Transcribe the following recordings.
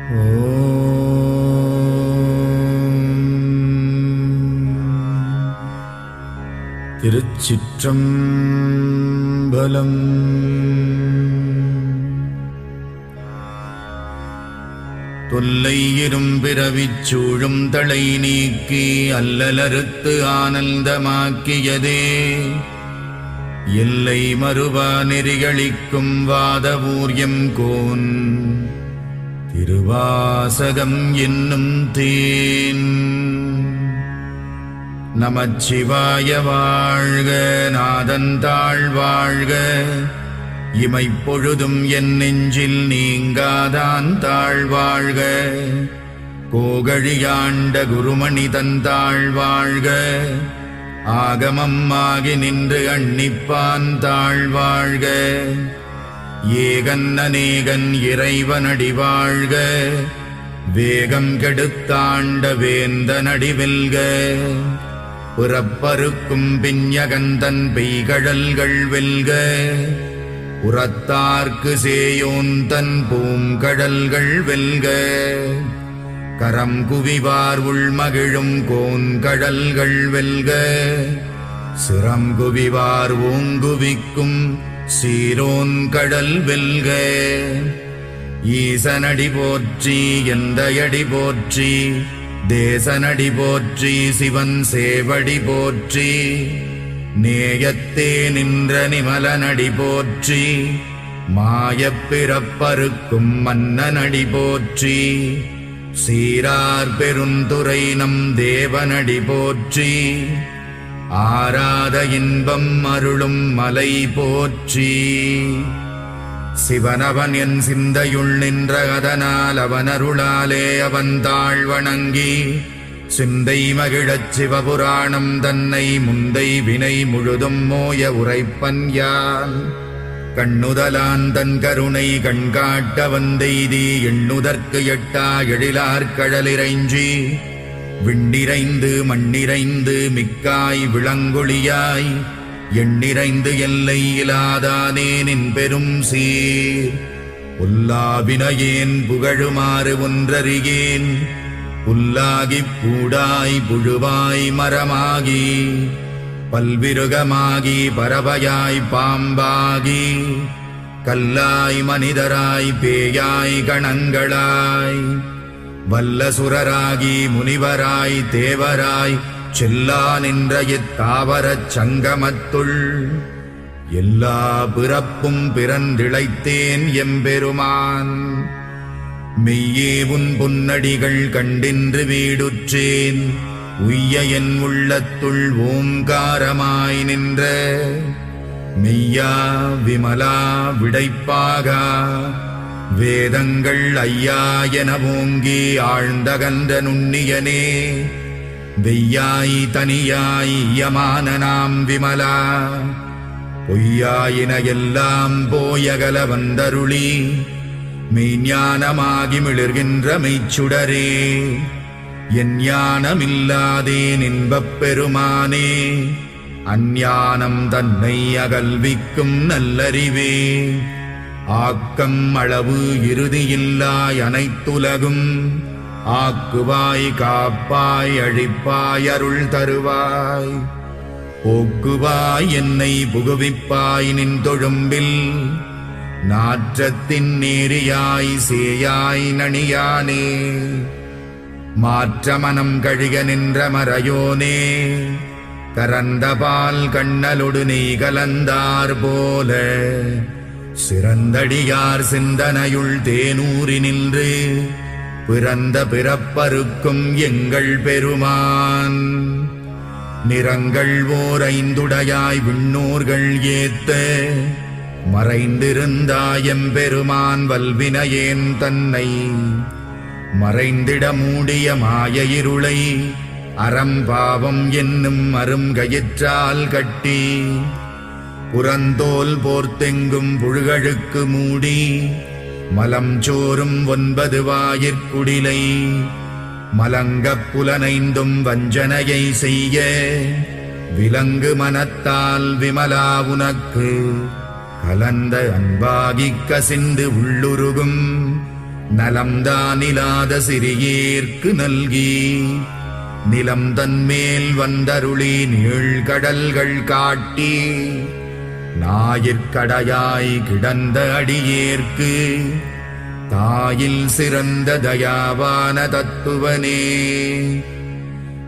திருச்சிற்றம்பலம். தொல்லை இரும்பிறவிச் சூழும் தளை நீக்கி அல்லலறுத்து ஆனந்தமாக்கியதே எல்லை மறுவா நெறிகளிக்கும் வாதவூர்யம் கோன் திருவாசகம் என்னும் தேன். நமச்சிவாய வாழ்க, நாதந்தாள் வாழ்க, இமைப்பொழுதும் என் நெஞ்சில் நீங்காதான் தாழ்வாழ்க. கோகழியாண்ட குருமணி தந்தாள் வாழ்க, ஆகமம் ஆகி நின்று அன்னிப்பான் தாழ்வாழ்க. ஏகன் அநேகன் இறைவனடி வாழ்க, வேகம் கெடுத்தாண்ட வேந்தனடி வெல்க. புறப்பருக்கும் பிஞகந்தன் பெய்கழல்கள் வெல்க, உரத்தார்க்கு சேயோந்தன் பூங்கடல்கள் வெல்க. கரம் குவிவார் உள்மகிழும் கோன்கடல்கள் வெல்க, சிரம் குவிவார் ஓங்குவிக்கும் சீரோன் கடல் வெல்க. ஈசனடி போற்றி, எந்தையடி போற்றி, தேசனடி போற்றி, சிவன் சேவடி போற்றி. நேயத்தே நின்ற நிமலனடி போற்றி, மாயப் பிறப்பறுக்கும் மன்னனடி போற்றி. சீரார் பெருந்துரை நம் தேவனடி போற்றி, ஆராத இன்பம் அருளும் மலை போற்றி. சிவனவன் என் சிந்தையுள் நின்ற அதனால் அவனருளாலே அவன் தாழ் வணங்கி சிந்தை மகிழச் சிவபுராணம் தன்னை முந்தை வினை முழுதும் மோய உரைப்பன் யான். கண்ணுதலான் தன் கருணை கண்காட்ட வந்தெய்தி எண்ணுதற்கு எட்டா எழிலார் கடலிறைஞ்சி விண்ணிறைந்து மண்ணிறைந்து மிக்காய் விளங்கொழியாய் எண்ணிறைந்து எல்லை இலாதானே நின் பெரும் சீர். புல்லாவினையேன் புகழுமாறு ஒன்றறியேன், புல்லாகிப் பூடாய் புழுவாய் மரமாகி பல்விருகமாகி பறவையாய் பாம்பாகி கல்லாய் மனிதராய் பேயாய் கணங்களாய் வல்லசுரராகி முனிவராய் தேவராய் செல்லா நின்ற இத்தாவரச் சங்கமத்துள் எல்லா பிறப்பும் பிறந்திழைத்தேன் எம்பெருமான். மெய்யே உன் பொன்னடிகள் கண்டின்று வீடுற்றேன், உய்ய என் உள்ளத்துள் ஓங்காரமாய் நின்ற மெய்யா விமலா விடைப்பாகா. வேதங்கள் ஐயா என ஓங்கி ஆழ்ந்தகன்ற நுண்ணியனே, வெய்யாய் தனியாய் யமான நாம் விமலா. பொய்யாயின எல்லாம் போயகல வந்தருளி மெய்ஞானமாகி மிளிர்கின்ற மெய்ச்சுடரே. என் ஞானமில்லாதேன் இன்பப் பெருமானே, அஞ்ஞானம் தன்னை அகல்விக்கும் நல்லறிவே. ஆக்கம் அளவு இறுதியில்லாய் அனைத்துலகும் ஆக்குவாய் காப்பாய் அழிப்பாய் அருள் தருவாய். போக்குவாய் என்னை புகுவிப்பாய் நின் தொழும்பில், நாற்றத்தின் நேரியாய் சேயாய் நணியானே. மாற்றமனம் கழிக நின்ற மறையோனே, கரந்தபால் கண்ணலொடு நெய் கலந்தார் போல சிறந்தடியார் சிந்தனையுள் தேனூறி நின்று பிறந்த பிறப்பருக்கும் எங்கள் பெருமான். நிறங்கள் ஓர் ஐந்துடையாய் விண்ணோர்கள் ஏத்த மறைந்திருந்தாயம் பெருமான் வல்வினையேன் தன்னை மறைந்திட மூடிய மாய இருளை அறம்பாவம் என்னும் அருங்கயிற்றால் கட்டி புறந்தோல் போர்த்தெங்கும் புழுகழுக்கு மூடி மலம் சோறும் 9 வாயிற்குடிலை மலங்கப் புலனைந்தும் வஞ்சனையை செய்ய விலங்கு மனத்தால் விமலா உனக்கு கலந்த அன்பாகிக் கசிந்து உள்ளுருகும் நலம்தானிலாத சிறியேற்கு நல்கி நிலம் தன்மேல் வந்தருளி நீழ்கடல்கள் காட்டி ஞாயிற்கடையாய் கிடந்த அடியேற்கு தாயில் சிறந்த தயாவான தத்துவனே.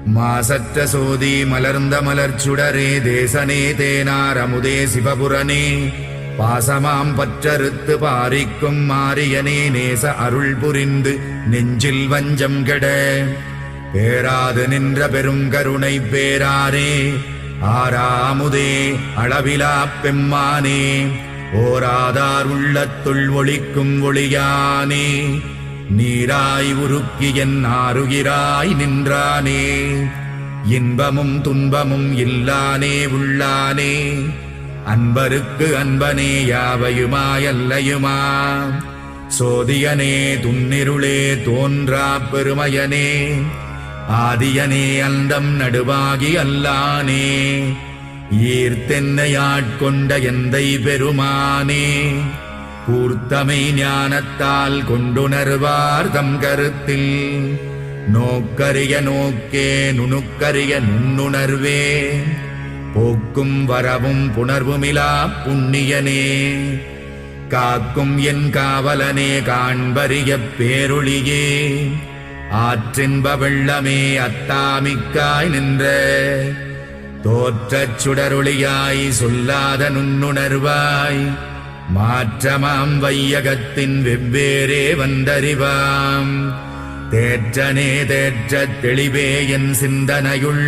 மாசற்ற சோதி மலர்ந்த மலர்ச்சுடரே தேசனே தேனார் அமுதே சிவபுரனே பாசமாம் பற்றறுத்து பாரிக்கும் மாரியனே நேச அருள் புரிந்து நெஞ்சில் வஞ்சம் கெட பேராது நின்ற பெரும் கருணை பேராரே ஆராமுதே அளவிலா பெம்மானே ஓராதார் உள்ளத்துள் ஒளிக்கும் ஒளியானே நீராய் உருக்கி என் ஆருயிராய் நின்றானே இன்பமும் துன்பமும் இல்லானே உள்ளானே அன்பருக்கு அன்பனே யாவையுமாயல்லையுமா சோதியனே துன்னிருளே தோன்றா பெருமையனே ஆதியனே அந்தம் நடுவாகி அல்லானே ஈர்த்தென்னையாட்கொண்ட எந்தை பெருமானே கூர்த்தமை ஞானத்தால் கொண்டுணர்வார் தம் கருத்தில் நோக்கரிய நோக்கே நுணுக்கரிய நுண்ணுணர்வே போக்கும் வரவும் புணர்வுமிலா புண்ணியனே காக்கும் என் காவலனே காண்பரிய பேரொளியே ஆற்றின்ப வெள்ளமே அத்தாமிக்காய் நின்ற தோற்றச் சுடரொளியாய் சொல்லாத நுண்ணுணர்வாய் மாற்றமாம் வையகத்தின் வெவ்வேறே வந்தறிவாம் தேற்றனே தேற்றத் தெளிவே என் சிந்தனையுள்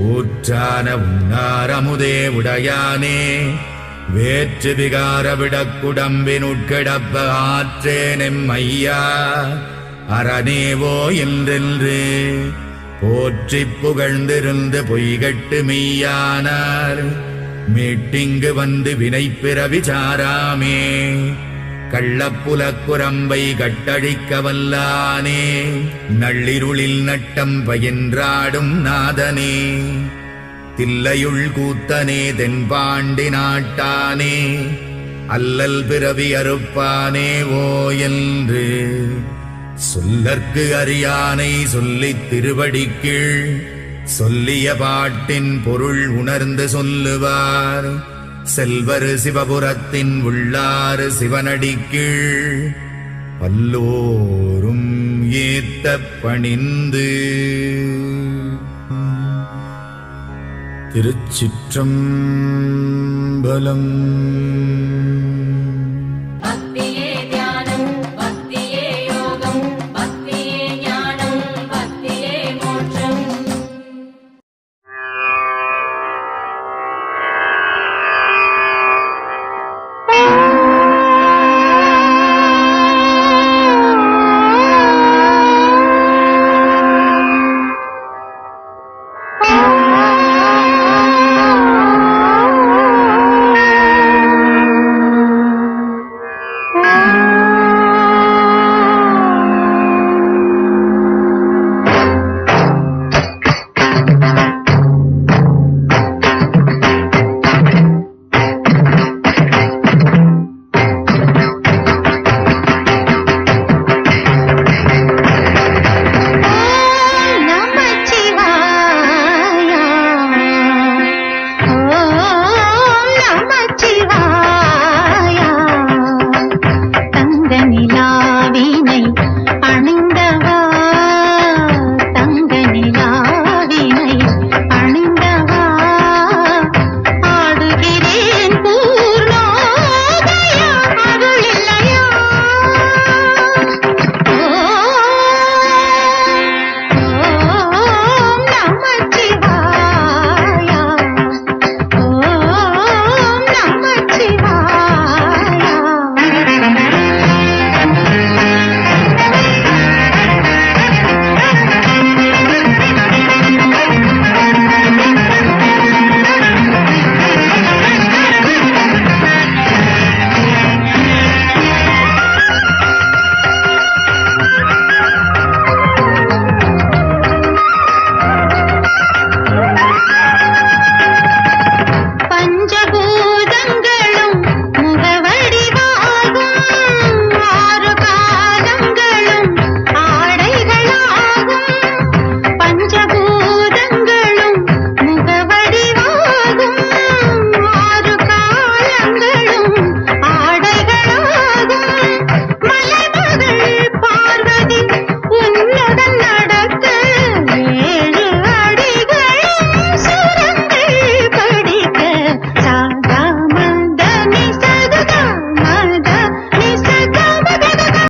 ஊற்றான உன்னாரமுதே உடையானே வேற்று விகார விடக்குடம்பினுட்கிடப்ப ஆற்றேனெம் ஐயா அரணேவோ என்றென்று போற்றிப் புகழ்ந்திருந்து பொய்கட்டு மெய்யானார் மீட்டிங்கு வந்து வினைப்பிறவி சாராமே கள்ளப்புலக்குரம்பை கட்டழிக்க வல்லானே நள்ளிருளில் நட்டம் பயின்றாடும் நாதனே தில்லையுள் கூத்தனே தென்பாண்டி நாட்டானே அல்லல் பிறவி அறுப்பானே ஓ என்று சொல்லற்கு அறியானை சொல்லித் திருவடிக்கீழ் சொல்லிய பாட்டின் பொருள் உணர்ந்து சொல்லுவார் செல்வர் சிவபுரத்தின் உள்ளாறு சிவனடிக்கீழ் பல்லோரும் ஏத்த பணிந்து. திருச்சிற்றம்பலம்.